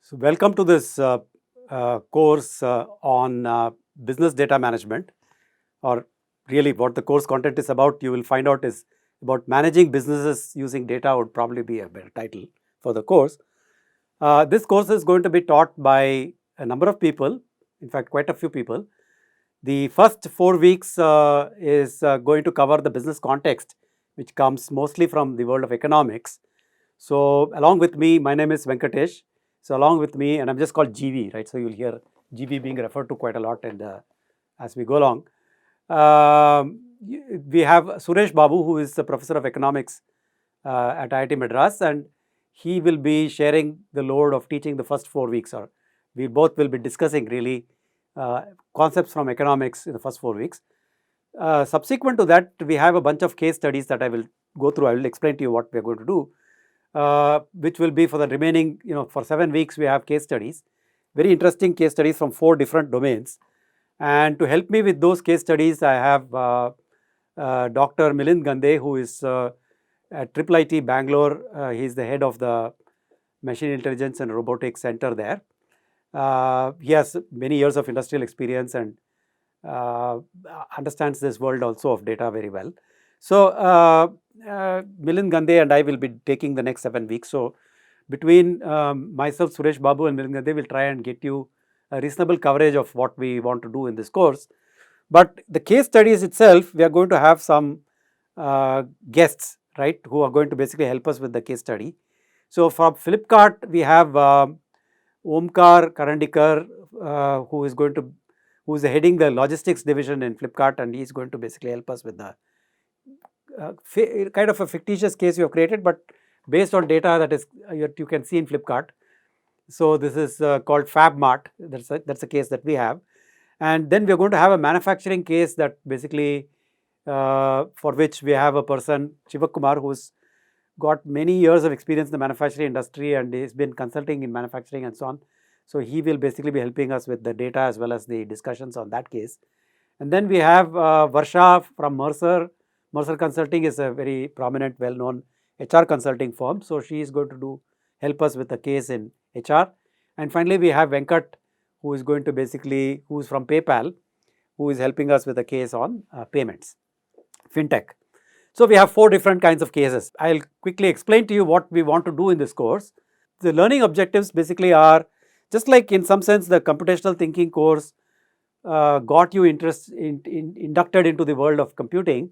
So, welcome to this course on business data management, or really what the course content is about. You will find out is about managing businesses using data, would probably be a better title for the course. This course is going to be taught by a number of people, in fact, quite a few people. The first 4 weeks is going to cover the business context, which comes mostly from the world of economics. So, along with me, my name is Venkatesh. So, along with me, and I'm just called GV, right? So, you'll hear GV being referred to quite a lot as we go along. We have Suresh Babu, who is a professor of economics at IIT Madras, and he will be sharing the load of teaching the first 4 weeks, or we both will be discussing really concepts from economics in the first 4 weeks. Subsequent to that, we have a bunch of case studies that I will go through. I will explain to you what we are going to do. Which will be for the remaining, for 7 weeks we have case studies, very interesting case studies from 4 different domains. And to help me with those case studies, I have Dr. Milind Gande, who is at IIT Bangalore. He is the head of the Machine Intelligence and Robotics Center there. He has many years of industrial experience and understands this world also of data very well. So, Milind Gande and I will be taking the next 7 weeks. So, between myself, Suresh Babu, and Milind Gande, will try and get you a reasonable coverage of what we want to do in this course. But the case studies itself, we are going to have some guests, right, who are going to basically help us with the case study. So, from Flipkart, we have Omkar Karandikar, who is heading the logistics division in Flipkart, and he is going to basically help us with the kind of a fictitious case you have created, but based on data that is you can see in Flipkart. So, this is called FabMart. That's a case that we have. And then we are going to have a manufacturing case that basically for which we have a person, Shivakumar, who's got many years of experience in the manufacturing industry, and he's been consulting in manufacturing and so on. So, he will basically be helping us with the data as well as the discussions on that case. And then we have Varsha from Mercer. Mercer Consulting is a very prominent, well-known HR consulting firm. So, she is going to help us with a case in HR. And finally, we have Venkat, who is going to basically, who is from PayPal, who is helping us with a case on payments, fintech. So, we have 4 different kinds of cases. I'll quickly explain to you what we want to do in this course. The learning objectives basically are just like in some sense the computational thinking course got you inducted into the world of computing.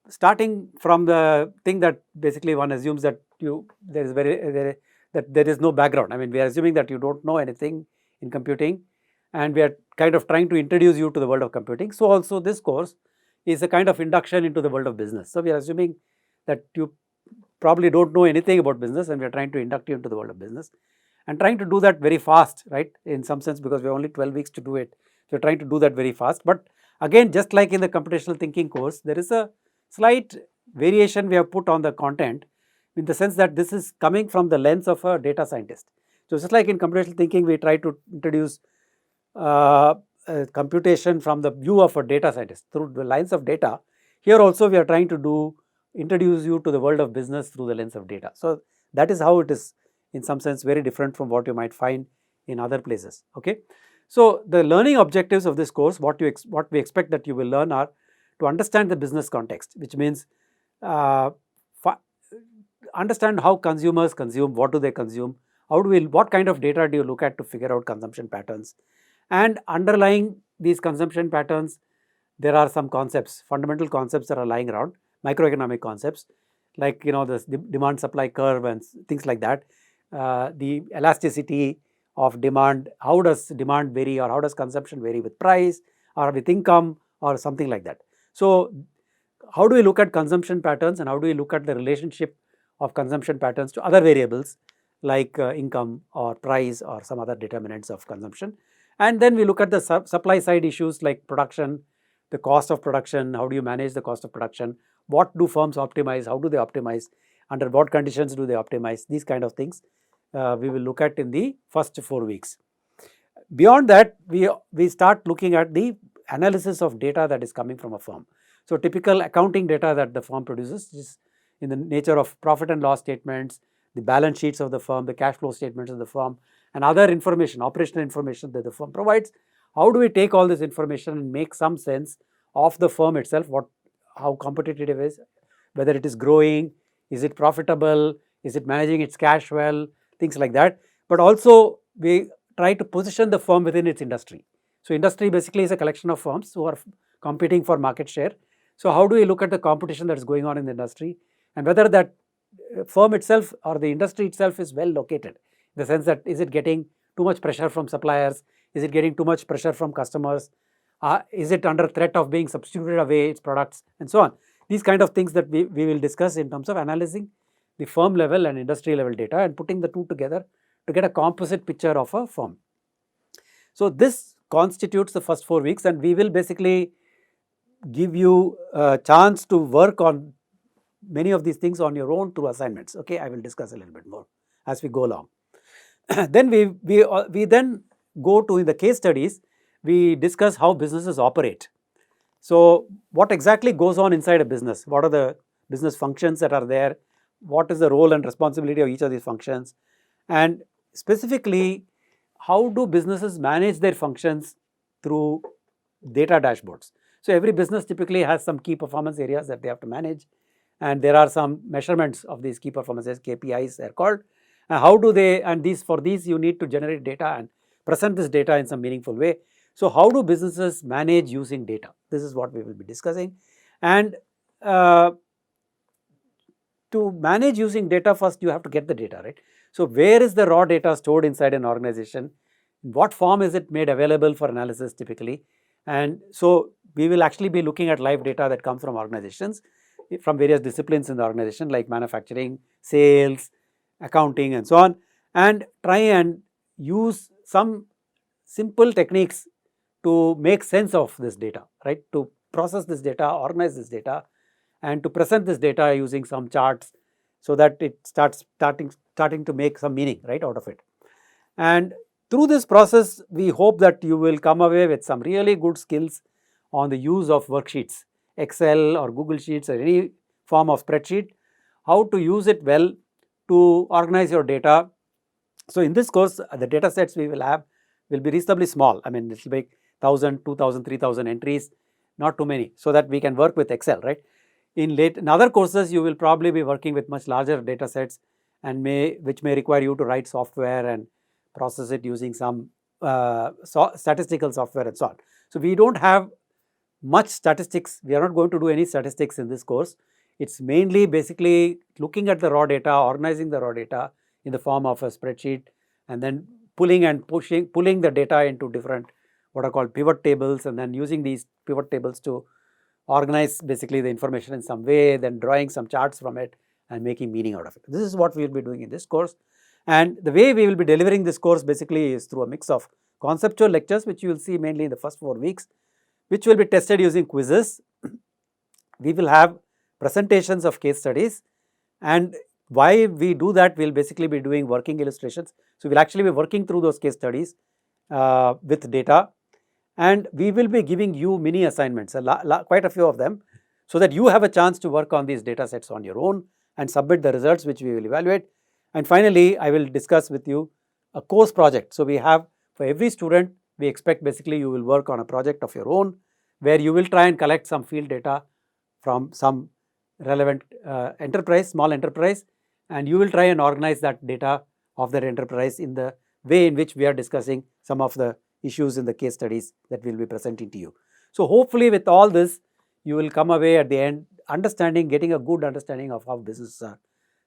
Starting from the thing that basically one assumes that there is no background. I mean, we are assuming that you don't know anything in computing, and we are kind of trying to introduce you to the world of computing. So, also this course is a kind of induction into the world of business. So, we are assuming that you probably don't know anything about business, and we are trying to induct you into the world of business, and trying to do that very fast, right, in some sense, because we have only 12 weeks to do it. So, we are trying to do that very fast. But again, just like in the computational thinking course, there is a slight variation we have put on the content, in the sense that this is coming from the lens of a data scientist. So, just like in computational thinking, we try to introduce computation from the view of a data scientist through the lens of data. Here also we are trying to introduce you to the world of business through the lens of data. So, that is how it is in some sense very different from what you might find in other places. Okay. So, the learning objectives of this course, what we expect that you will learn are to understand the business context, which means understand how consumers consume, what do they consume, what kind of data do you look at to figure out consumption patterns, and underlying these consumption patterns, there are some concepts, fundamental concepts that are lying around, microeconomic concepts, like the demand supply curve and things like that, the elasticity of demand, how does demand vary, or how does consumption vary with price or with income or something like that. So, how do we look at consumption patterns, and how do we look at the relationship of consumption patterns to other variables like income or price or some other determinants of consumption. And then we look at the supply side issues like production, the cost of production, how do you manage the cost of production, what do firms optimize, how do they optimize, under what conditions do they optimize, these kind of things we will look at in the first 4 weeks. Beyond that, we start looking at the analysis of data that is coming from a firm. So, typical accounting data that the firm produces is in the nature of profit and loss statements, the balance sheets of the firm, the cash flow statements of the firm, and other information, operational information that the firm provides. How do we take all this information and make some sense of the firm itself, how competitive it is, whether it is growing, is it profitable, is it managing its cash well, things like that. But also we try to position the firm within its industry. So industry basically is a collection of firms who are competing for market share. So how do we look at the competition that is going on in the industry, and whether that firm itself or the industry itself is well located, in the sense that is it getting too much pressure from suppliers, is it getting too much pressure from customers, is it under threat of being substituted away its products, and so on. These kind of things that we will discuss in terms of analyzing the firm level and industry level data and putting the two together to get a composite picture of a firm. So this constitutes the first 4 weeks, and we will basically give you a chance to work on many of these things on your own through assignments. Okay, I will discuss a little bit more as we go along. Then we then go to, in the case studies, we discuss how businesses operate. So what exactly goes on inside a business? What are the business functions that are there? What is the role and responsibility of each of these functions? And specifically, how do businesses manage their functions through data dashboards? So every business typically has some key performance areas that they have to manage, and there are some measurements of these key performances, KPIs they are called. And how do they, and for these you need to generate data and present this data in some meaningful way. So how do businesses manage using data? This is what we will be discussing. And to manage using data, first you have to get the data, right? So where is the raw data stored inside an organization? In what form is it made available for analysis typically? And so we will actually be looking at live data that comes from organizations, from various disciplines in the organization like manufacturing, sales, accounting, and so on, and try and use some simple techniques to make sense of this data, right? To process this data, organize this data, and to present this data using some charts so that it starting to make some meaning, right, out of it. And through this process, we hope that you will come away with some really good skills on the use of worksheets, Excel or Google Sheets or any form of spreadsheet, how to use it well to organize your data. So in this course, the data sets we will have will be reasonably small. I mean, it will be 1,000, 2,000, 3,000 entries, not too many, so that we can work with Excel, right? In other courses, you will probably be working with much larger data sets, and which may require you to write software and process it using some statistical software and so on. So we don't have much statistics. We are not going to do any statistics in this course. It's mainly basically looking at the raw data, organizing the raw data in the form of a spreadsheet, and then pulling the data into different what are called pivot tables, and then using these pivot tables to organize basically the information in some way, then drawing some charts from it and making meaning out of it. This is what we will be doing in this course. And the way we will be delivering this course basically is through a mix of conceptual lectures, which you will see mainly in the first 4 weeks, which will be tested using quizzes. We will have presentations of case studies, and why we do that, we will basically be doing working illustrations. So we will actually be working through those case studies with data, and we will be giving you mini assignments, quite a few of them, so that you have a chance to work on these data sets on your own and submit the results which we will evaluate. And finally, I will discuss with you a course project. So we have, for every student, we expect basically you will work on a project of your own, where you will try and collect some field data from some relevant enterprise, small enterprise, and you will try and organize that data of that enterprise in the way in which we are discussing some of the issues in the case studies that we will be presenting to you. So hopefully with all this, you will come away at the end getting a good understanding of how businesses are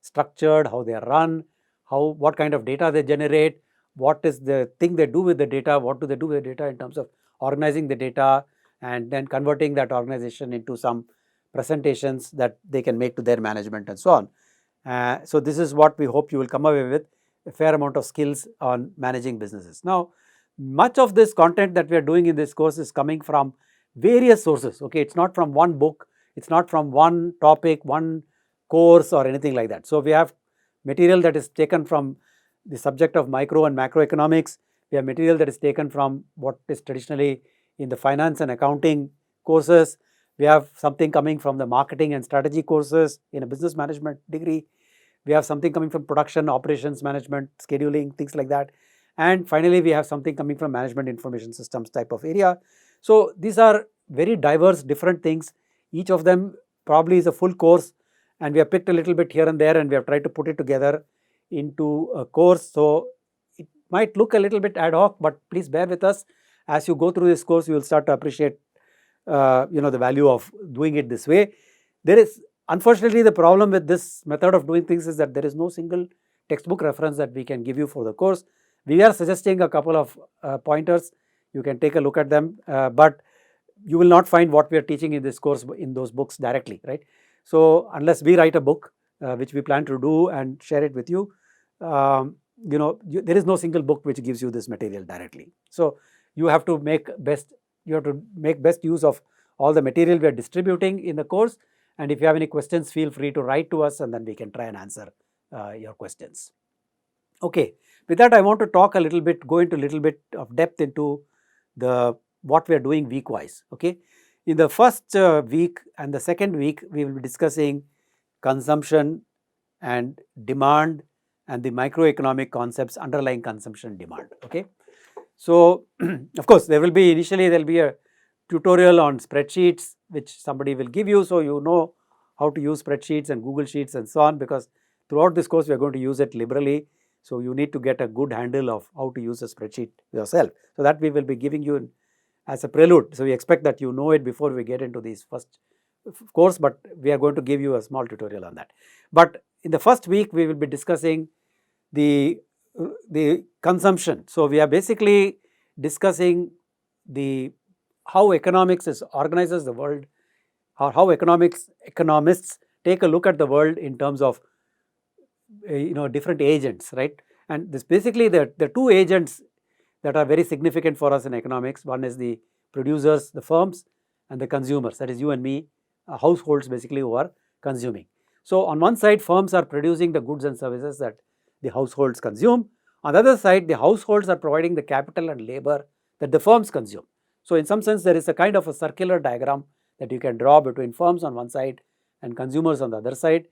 structured, how they are run, what kind of data they generate, what is the thing they do with the data, what do they do with the data in terms of organizing the data, and then converting that organization into some presentations that they can make to their management and so on. So this is what we hope you will come away with, a fair amount of skills on managing businesses. Now, much of this content that we are doing in this course is coming from various sources. Okay, it's not from one book, it's not from one topic, one course or anything like that. So we have material that is taken from the subject of micro and macroeconomics. We have material that is taken from what is traditionally in the finance and accounting courses. We have something coming from the marketing and strategy courses in a business management degree. we have something coming from production, operations, management, scheduling, things like that. And finally, we have something coming from management information systems type of area. So these are very diverse, different things. Each of them probably is a full course, and we have picked a little bit here and there, and we have tried to put it together into a course. So it might look a little bit ad hoc, but please bear with us. As you go through this course, you will start to appreciate the value of doing it this way. There is, unfortunately, the problem with this method of doing things is that there is no single textbook reference that we can give you for the course. We are suggesting a couple of pointers. You can take a look at them, but you will not find what we are teaching in this course in those books directly, right? So unless we write a book, which we plan to do and share it with you, there is no single book which gives you this material directly. So you have to make best use of all the material we are distributing in the course. And if you have any questions, feel free to write to us, and then we can try and answer your questions. Okay, with that, I want to talk a little bit, go into a little bit of depth into what we are doing week-wise. Okay, in the first week and the second week, we will be discussing consumption and demand and the microeconomic concepts underlying consumption and demand. Okay, so of course, there will be a tutorial on spreadsheets which somebody will give you, so you know how to use spreadsheets and Google Sheets and so on, because throughout this course we are going to use it liberally. So you need to get a good handle of how to use a spreadsheet yourself. So that we will be giving you as a prelude. So we expect that you know it before we get into this first course, but we are going to give you a small tutorial on that. But in the first week, we will be discussing the consumption. So we are basically discussing how economics organizes the world, how economists take a look at the world in terms of different agents, right? And this basically the two agents that are very significant for us in economics. One is the producers, the firms, and the consumers, that is you and me, households basically who are consuming. So on one side, firms are producing the goods and services that the households consume. On the other side, the households are providing the capital and labor that the firms consume. So in some sense, there is a kind of a circular diagram that you can draw between firms on one side and consumers on the other side.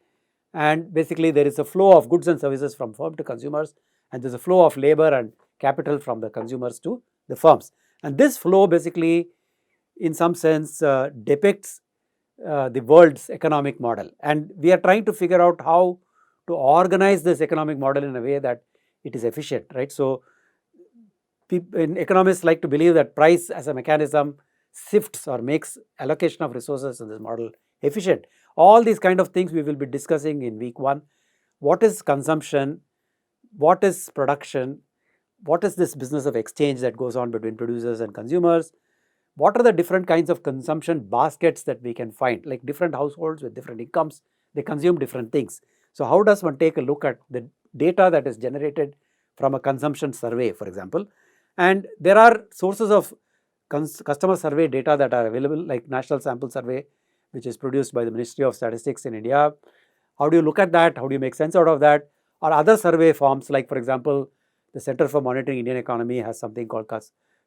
And basically, there is a flow of goods and services from firm to consumers, and there is a flow of labor and capital from the consumers to the firms. And this flow basically, in some sense, depicts the world's economic model. And we are trying to figure out how to organize this economic model in a way that it is efficient, right? So economists like to believe that price as a mechanism shifts or makes allocation of resources in this model efficient. All these kind of things we will be discussing in week 1. What is consumption? What is production? What is this business of exchange that goes on between producers and consumers? What are the different kinds of consumption baskets that we can find? Like different households with different incomes, they consume different things. So how does one take a look at the data that is generated from a consumption survey, for example? And there are sources of customer survey data that are available, like National Sample Survey, which is produced by the Ministry of Statistics in India. How do you look at that? How do you make sense out of that? Or other survey forms, like for example, the Center for Monitoring Indian Economy has something called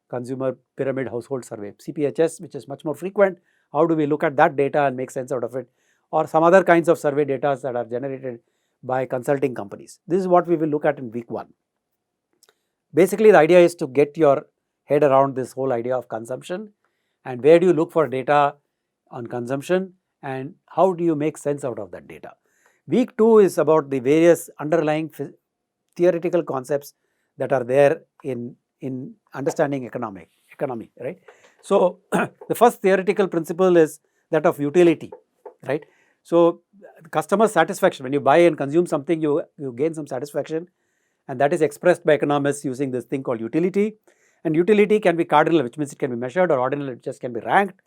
Consumer Pyramid Household Survey, CPHS, which is much more frequent. How do we look at that data and make sense out of it? Or some other kinds of survey data that are generated by consulting companies. This is what we will look at in week 1. Basically, the idea is to get your head around this whole idea of consumption, and where do you look for data on consumption, and how do you make sense out of that data. Week 2 is about the various underlying theoretical concepts that are there in understanding economy, right? So the first theoretical principle is that of utility, right? So customer satisfaction, when you buy and consume something, you gain some satisfaction, and that is expressed by economists using this thing called utility. And utility can be cardinal, which means it can be measured, or ordinal, it just can be ranked.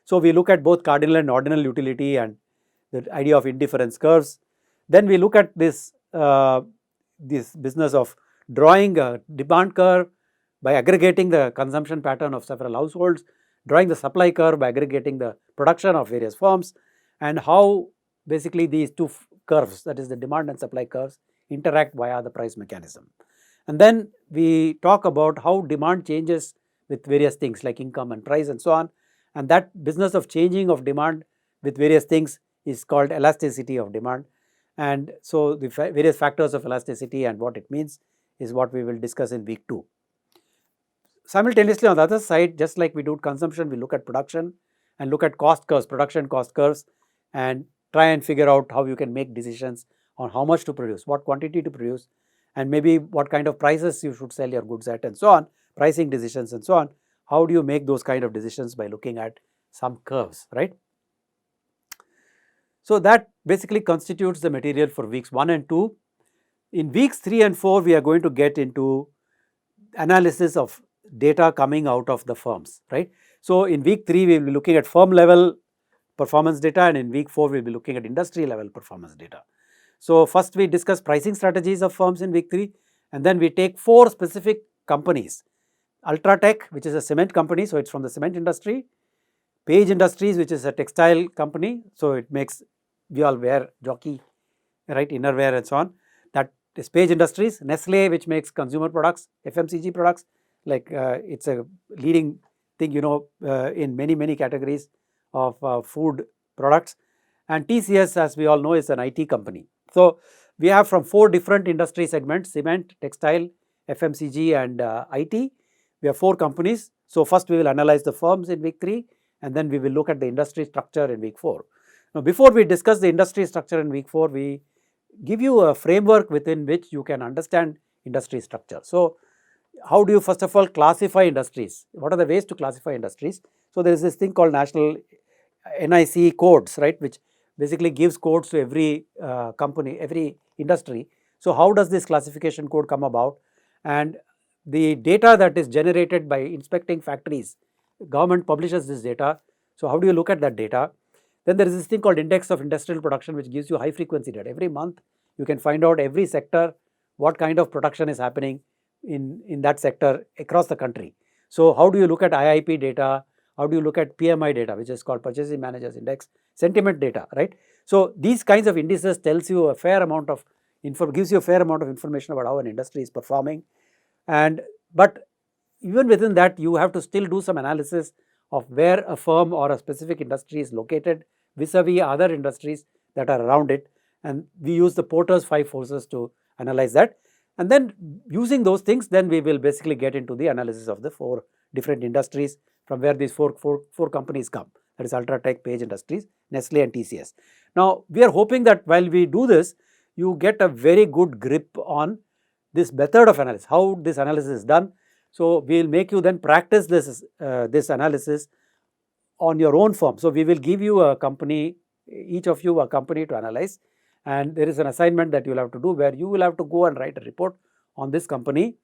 So we look at both cardinal and ordinal utility and the idea of indifference curves. Then we look at this business of drawing a demand curve by aggregating the consumption pattern of several households, drawing the supply curve by aggregating the production of various firms, and how basically these two curves, that is the demand and supply curves, interact via the price mechanism. And then we talk about how demand changes with various things like income and price and so on. And that business of changing of demand with various things is called elasticity of demand. And so the various factors of elasticity and what it means is what we will discuss in week 2. Simultaneously, on the other side, just like we do consumption, we look at production and look at cost curves, production cost curves, and try and figure out how you can make decisions on how much to produce, what quantity to produce, and maybe what kind of prices you should sell your goods at, and so on, pricing decisions and so on. How do you make those kind of decisions? By looking at some curves, right? So that basically constitutes the material for weeks 1 and 2. In weeks 3 and 4, we are going to get into analysis of data coming out of the firms, right? So in week 3, we will be looking at firm level performance data, and in week 4, we will be looking at industry level performance data. So first we discuss pricing strategies of firms in week 3, and then we take 4 specific companies. Ultratech, which is a cement company, so it's from the cement industry. Page Industries, which is a textile company, so it makes, we all wear jockey, right, innerwear and so on. That is Page Industries. Nestle, which makes consumer products, FMCG products, like it's a leading thing, in many categories of food products. And TCS, as we all know, is an IT company. So we have from 4 different industry segments: cement, textile, FMCG and IT. We have 4 companies. So first we will analyze the firms in week 3, and then we will look at the industry structure in week 4. Now, before we discuss the industry structure in week 4, we give you a framework within which you can understand industry structure. So how do you first of all classify industries? What are the ways to classify industries? So there is this thing called national NIC codes, right, which basically gives codes to every company, every industry. So how does this classification code come about? And the data that is generated by inspecting factories, government publishes this data. So how do you look at that data? Then there is this thing called index of industrial production, which gives you high frequency data. Every month you can find out every sector, what kind of production is happening in that sector across the country. So how do you look at IIP data? How do you look at PMI data, which is called Purchasing Managers Index, sentiment data, right? So these kinds of indices tells you a fair amount of gives you a fair amount of information about how an industry is performing. But even within that, you have to still do some analysis of where a firm or a specific industry is located vis-a-vis other industries that are around it, and we use the Porter's 5 forces to analyze that. And then using those things, then we will basically get into the analysis of the 4 different industries from where these four companies come. That is Ultratech, Page Industries, Nestle and TCS. Now, we are hoping that while we do this, you get a very good grip on this method of analysis, how this analysis is done. So we will make you then practice this analysis on your own firm. So we will give you a company, each of you a company to analyze, and there is an assignment that you will have to do where you will have to go and write a report on this company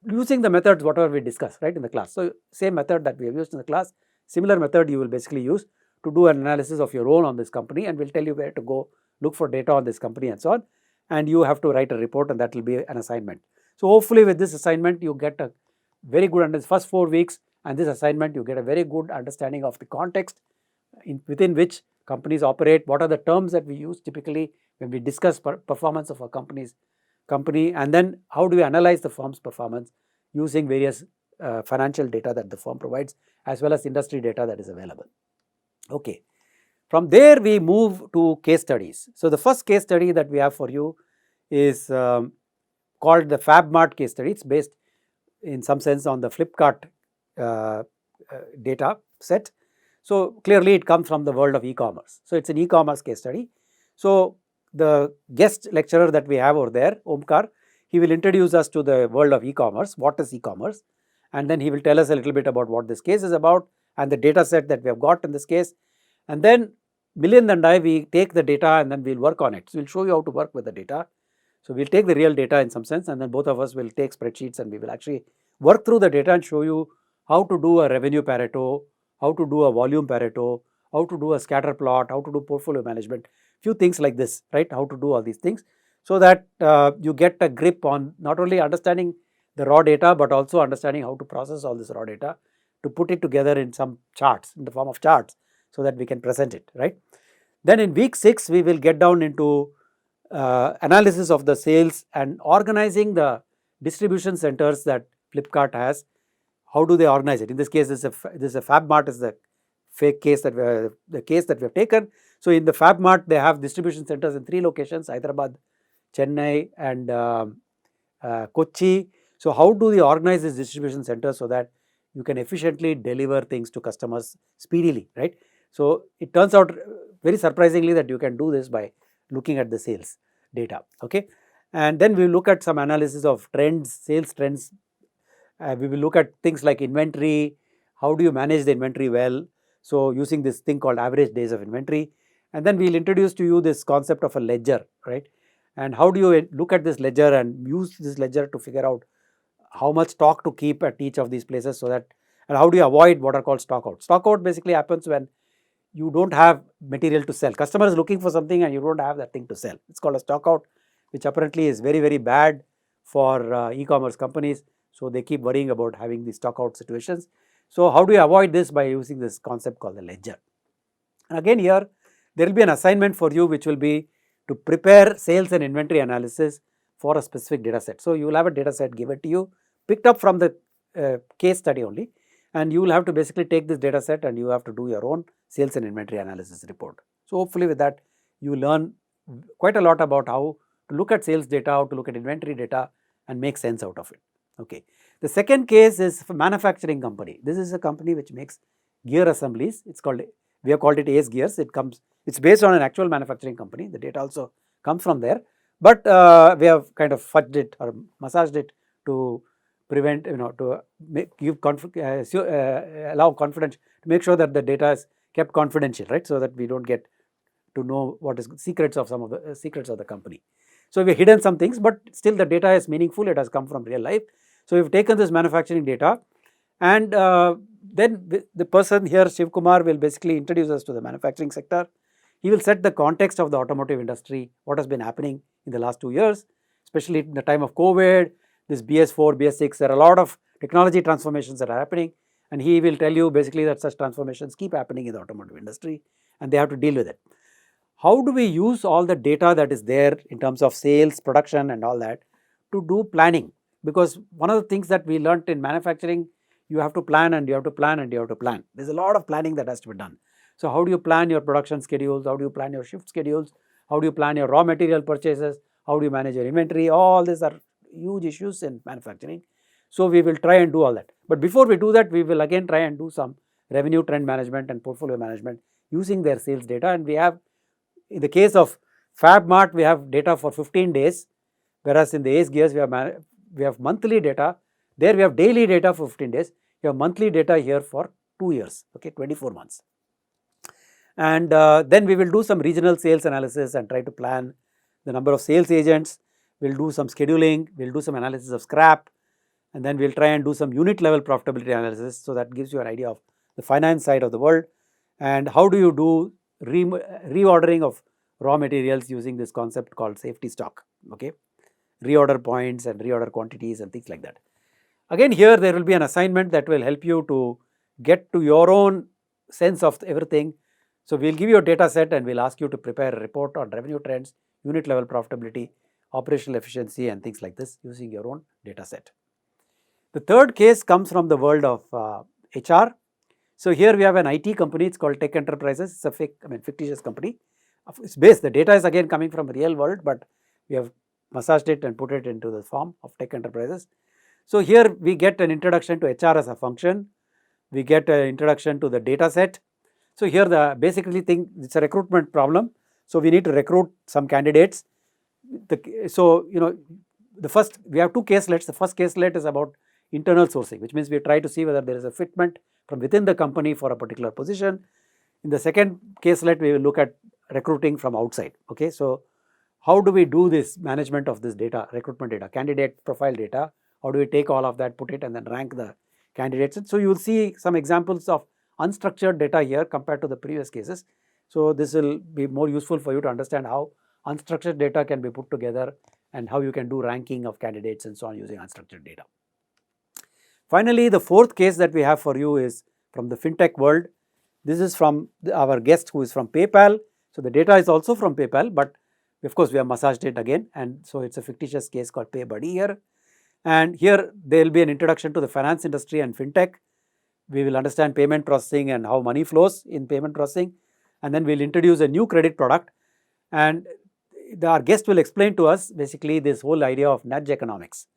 using the methods whatever we discussed, right, in the class. So same method that we have used in the class, similar method you will basically use to do an analysis of your own on this company, and we'll tell you where to go look for data on this company and so on, and you have to write a report, and that will be an assignment. So hopefully with this assignment you get a very good under the first 4 weeks, and this assignment you get a very good understanding of the context within which companies operate, what are the terms that we use typically when we discuss performance of a company, and then how do we analyze the firm's performance using various financial data that the firm provides as well as industry data that is available. Okay. From there we move to case studies. So the first case study that we have for you is called the FabMart case study. It's based in some sense on the Flipkart data set. So clearly it comes from the world of e-commerce. So it's an e-commerce case study. So the guest lecturer that we have over there, Omkar, he will introduce us to the world of e-commerce. What is e-commerce? And then he will tell us a little bit about what this case is about and the data set that we have got in this case. And then Milind and I, we take the data and then we'll work on it. So we'll show you how to work with the data. So we'll take the real data in some sense, and then both of us will take spreadsheets and we will actually work through the data and show you how to do a revenue Pareto, how to do a volume Pareto, how to do a scatter plot, how to do portfolio management, few things like this, right? How to do all these things so that you get a grip on not only understanding the raw data, but also understanding how to process all this raw data to put it together in some charts, in the form of charts, so that we can present it, right? Then in week 6, we will get down into analysis of the sales and organizing the distribution centers that Flipkart has. How do they organize it? In this case, this is a FabMart is the fake case that the case that we have taken. So in the Fab Mart, they have distribution centers in 3 locations, Hyderabad, Chennai and Kochi. So how do they organize this distribution center so that you can efficiently deliver things to customers speedily, right? So it turns out very surprisingly that you can do this by looking at the sales data, okay? And then we look at some analysis of trends, sales trends. We will look at things like inventory, how do you manage the inventory well? So using this thing called average days of inventory. And then we'll introduce to you this concept of a ledger, right? And how do you look at this ledger and use this ledger to figure out how much stock to keep at each of these places, so that, and how do you avoid what are called stock out. Stock out basically happens when you don't have material to sell. Customer is looking for something and you don't have that thing to sell. It's called a stock out, which apparently is very, very bad for e-commerce companies. So they keep worrying about having these stock out situations. So how do you avoid this? By using this concept called the ledger. And again here, there will be an assignment for you, which will be to prepare sales and inventory analysis for a specific data set. So you will have a data set given to you, picked up from the case study only, and you will have to basically take this data set and you have to do your own sales and inventory analysis report. So hopefully with that, you learn quite a lot about how to look at sales data, how to look at inventory data and make sense out of it. Okay. The second case is a manufacturing company. This is a company which makes gear assemblies. It's called, we have called it Ace Gears. It's based on an actual manufacturing company. The data also comes from there, but we have kind of fudged it or massaged it to prevent, to allow confidence, to make sure that the data is kept confidential, right? So that we don't get to know what is secrets of some of the secrets of the company. So we have hidden some things, but still the data is meaningful. It has come from real life. So we've taken this manufacturing data, and then the person here, Shiv Kumar, will basically introduce us to the manufacturing sector. He will set the context of the automotive industry, what has been happening in the last 2 years, especially in the time of COVID, this BS4, BS6, there are a lot of technology transformations that are happening, and he will tell you basically that such transformations keep happening in the automotive industry and they have to deal with it. How do we use all the data that is there in terms of sales, production and all that to do planning? Because one of the things that we learnt in manufacturing, you have to plan and you have to plan and you have to plan. There's a lot of planning that has to be done. So how do you plan your production schedules? How do you plan your shift schedules? How do you plan your raw material purchases? How do you manage your inventory? All these are huge issues in manufacturing. So we will try and do all that. But before we do that, we will again try and do some revenue trend management and portfolio management using their sales data. And we have, in the case of Fab Mart, we have data for 15 days, whereas in the Ace Gears, we have monthly data. There we have daily data for 15 days. We have monthly data here for 2 years, okay, 24 months. And then we will do some regional sales analysis and try to plan the number of sales agents. We'll do some scheduling, we'll do some analysis of scrap, and then we'll try and do some unit level profitability analysis. So that gives you an idea of the finance side of the world. And how do you do reordering of raw materials using this concept called safety stock, okay? Reorder points and reorder quantities and things like that. Again, here there will be an assignment that will help you to get to your own sense of everything. So we'll give you a data set and we'll ask you to prepare a report on revenue trends, unit level profitability, operational efficiency and things like this using your own data set. The third case comes from the world of HR. So here we have an IT company, it's called Tech Enterprises. It's a fictitious company. It's based, the data is again coming from the real world, but we have massaged it and put it into the form of Tech Enterprises. So here we get an introduction to HR as a function. We get an introduction to the data set. So here the basically thing, it's a recruitment problem. So we need to recruit some candidates. We have 2 caselets. The first caselet is about internal sourcing, which means we try to see whether there is a fitment from within the company for a particular position. In the second caselet, we will look at recruiting from outside. Okay, so how do we do this management of this data, recruitment data, candidate profile data? How do we take all of that, put it and then rank the candidates? And so you will see some examples of unstructured data here compared to the previous cases. So this will be more useful for you to understand how unstructured data can be put together and how you can do ranking of candidates and so on using unstructured data. Finally, the fourth case that we have for you is from the fintech world. This is from our guest who is from PayPal. So the data is also from PayPal, but of course we have massaged it again, and so it's a fictitious case called PayBuddy here. And here there will be an introduction to the finance industry and fintech. We will understand payment processing and how money flows in payment processing. and then we'll introduce a new credit product, and our guest will explain to us basically this whole idea of nudge economics.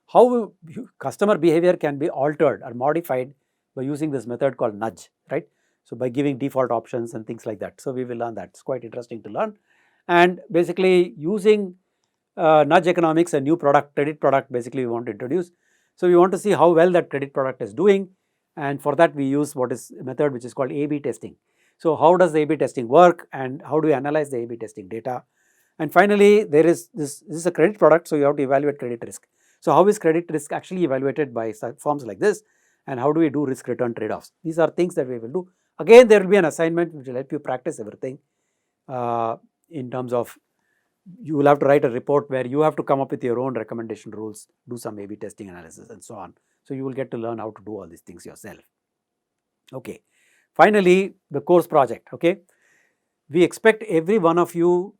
How customer behavior can be altered or modified by using this method called nudge, right? So by giving default options and things like that. So we will learn that. It's quite interesting to learn. And basically using nudge economics, a new product, credit product, basically we want to introduce. So we want to see how well that credit product is doing, and for that we use what is a method which is called A/B testing. So how does the A/B testing work, and how do we analyze the A/B testing data? And finally, there is this is a credit product, so you have to evaluate credit risk. So how is credit risk actually evaluated by firms like this, and how do we do risk return trade-offs? These are things that we will do. Again, there will be an assignment which will help you practice everything in terms of you will have to write a report where you have to come up with your own recommendation rules, do some A/B testing analysis and so on. So you will get to learn how to do all these things yourself. Okay. Finally, the course project. Okay. We expect every one of you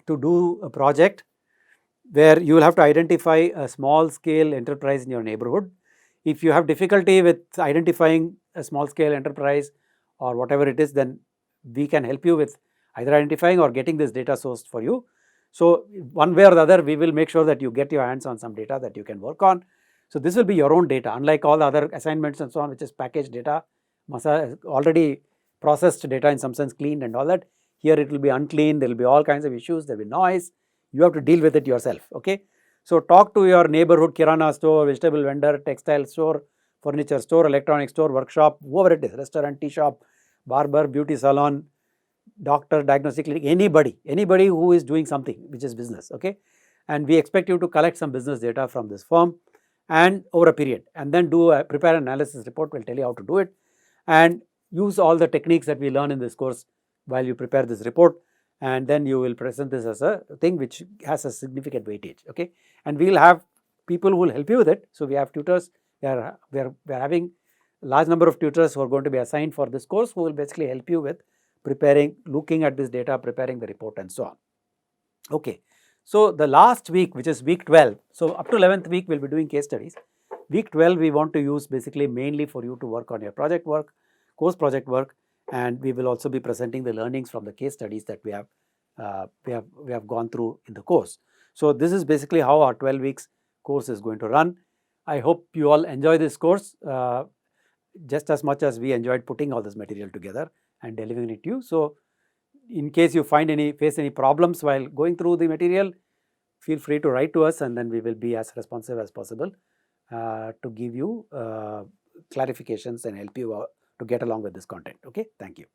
to do a project where you will have to identify a small scale enterprise in your neighborhood. If you have difficulty with identifying a small scale enterprise or whatever it is, then we can help you with either identifying or getting this data sourced for you. So one way or the other, we will make sure that you get your hands on some data that you can work on. So this will be your own data, unlike all the other assignments and so on, which is packaged data, already processed data, in some sense cleaned and all that. Here it will be unclean, there will be all kinds of issues, there will be noise, you have to deal with it yourself. Okay. So talk to your neighborhood kirana store, vegetable vendor, textile store, furniture store, electronic store, workshop, whoever it is, restaurant, tea shop, barber, beauty salon, doctor, diagnostic clinic, anybody who is doing something which is business. Okay. And we expect you to collect some business data from this firm and over a period, and then prepare an analysis report. We'll tell you how to do it, and use all the techniques that we learn in this course while you prepare this report, and then you will present this as a thing which has a significant weightage. Okay. And we will have people who will help you with it. So we have tutors. We are having a large number of tutors who are going to be assigned for this course, who will basically help you with preparing, looking at this data, preparing the report and so on. Okay. So the last week, which is week 12, so up to 11th week we'll be doing case studies. Week 12 we want to use basically mainly for you to work on your project work, course project work, and we will also be presenting the learnings from the case studies that we have gone through in the course. So this is basically how our 12 weeks course is going to run. I hope you all enjoy this course just as much as we enjoyed putting all this material together and delivering it to you. So in case you face any problems while going through the material, feel free to write to us, and then we will be as responsive as possible to give you clarifications and help you to get along with this content. Okay, thank you.